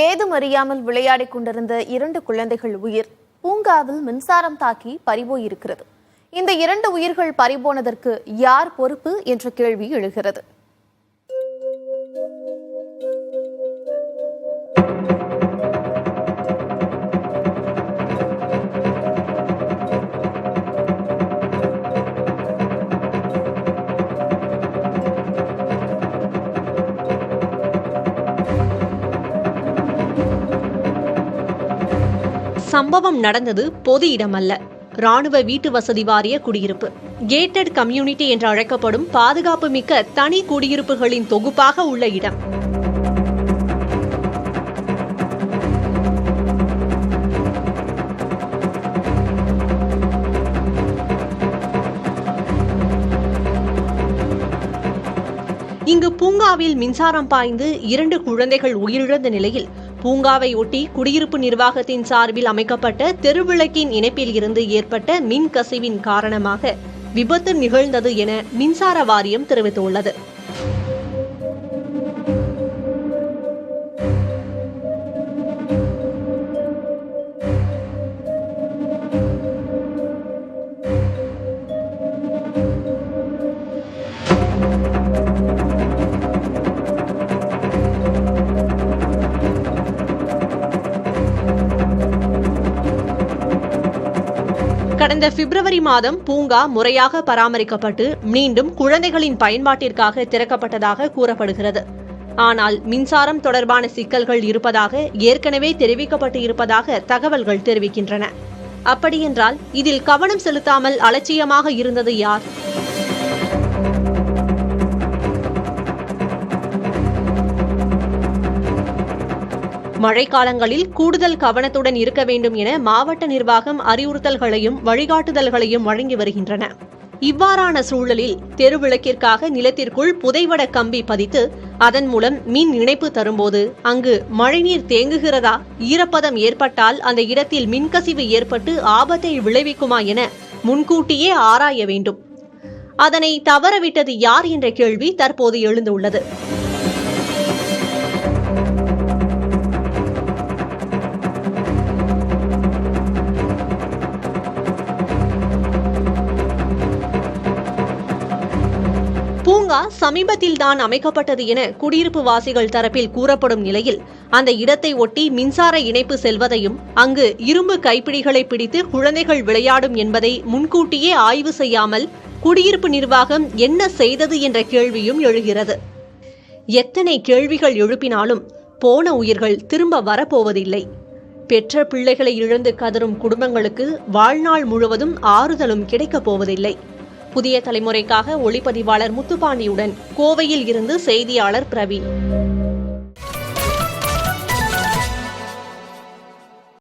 ஏதும் அறியாமல் விளையாடிக் கொண்டிருந்த 2 குழந்தைகள் உயிர் பூங்காவில் மின்சாரம் தாக்கி பறிபோயிருக்கிறது. இந்த 2 உயிர்கள் பறிபோனதற்கு யார் பொறுப்பு என்ற கேள்வி எழுகிறது. சம்பவம் நடந்தது பொது இடமல்ல, ராணுவ வீட்டு வசதி வாரிய குடியிருப்பு. கேட்டட் கம்யூனிட்டி என்று அழைக்கப்படும் பாதுகாப்பு மிக்க தனி குடியிருப்புகளின் தொகுப்பாக உள்ள இடம். இங்கு பூங்காவில் மின்சாரம் பாய்ந்து 2 குழந்தைகள் உயிரிழந்த நிலையில் பூங்காவை ஒட்டி குடியிருப்பு நிர்வாகத்தின் சார்பில் அமைக்கப்பட்ட தெருவிளக்கின் இணைப்பில் இருந்து ஏற்பட்ட மின் கசிவின் காரணமாக விபத்து நிகழ்ந்தது என மின்சார வாரியம் தெரிவித்துள்ளது. கடந்த பிப்ரவரி மாதம் பூங்கா முறையாக பராமரிக்கப்பட்டு மீண்டும் குழந்தைகளின் பயன்பாட்டிற்காக திறக்கப்பட்டதாக கூறப்படுகிறது. ஆனால் மின்சாரம் தொடர்பான சிக்கல்கள் இருப்பதாக ஏற்கனவே தெரிவிக்கப்பட்டு இருப்பதாக தகவல்கள் தெரிவிக்கின்றன. அப்படியென்றால் இதில் கவனம் செலுத்தாமல் அலட்சியமாக இருந்தது யார்? மழைக்காலங்களில் கூடுதல் கவனத்துடன் இருக்க வேண்டும் என மாவட்ட நிர்வாகம் அறிவுறுத்தல்களையும் வழிகாட்டுதல்களையும் வழங்கி வருகின்றன. இவ்வாறான சூழலில் தெருவிளக்கிற்காக நிலத்திற்குள் புதைவட கம்பி பதித்து அதன் மூலம் மின் இணைப்பு தரும்போது அங்கு மழைநீர் தேங்குகிறதா, ஈரப்பதம் ஏற்பட்டால் அந்த இடத்தில் மின்கசிவு ஏற்பட்டு ஆபத்தை விளைவிக்குமா என முன்கூட்டியே ஆராய வேண்டும். அதனை தவறவிட்டது யார் என்ற கேள்வி தற்போது எழுந்துள்ளது. பூங்கா சமீபத்தில் தான் அமைக்கப்பட்டது என குடியிருப்பு வாசிகள் தரப்பில் கூறப்படும் நிலையில் அந்த இடத்தை ஒட்டி மின்சார இணைப்பு செல்வதையும் அங்கு இரும்பு கைப்பிடிகளை பிடித்து குழந்தைகள் விளையாடும் என்பதை முன்கூட்டியே ஆய்வு செய்யாமல் குடியிருப்பு நிர்வாகம் என்ன செய்தது என்ற கேள்வியும் எழுகிறது. எத்தனை கேள்விகள் எழுப்பினாலும் போன உயிர்கள் திரும்ப வரப்போவதில்லை. பெற்ற பிள்ளைகளை இழந்து கதறும் குடும்பங்களுக்கு வாழ்நாள் முழுவதும் ஆறுதலும் கிடைக்கப் போவதில்லை. புதிய தலைமுறைக்காக ஒளிப்பதிவாளர் முத்துப்பாண்டியுடன் கோவையில் இருந்து செய்தியாளர் பிரவீன்.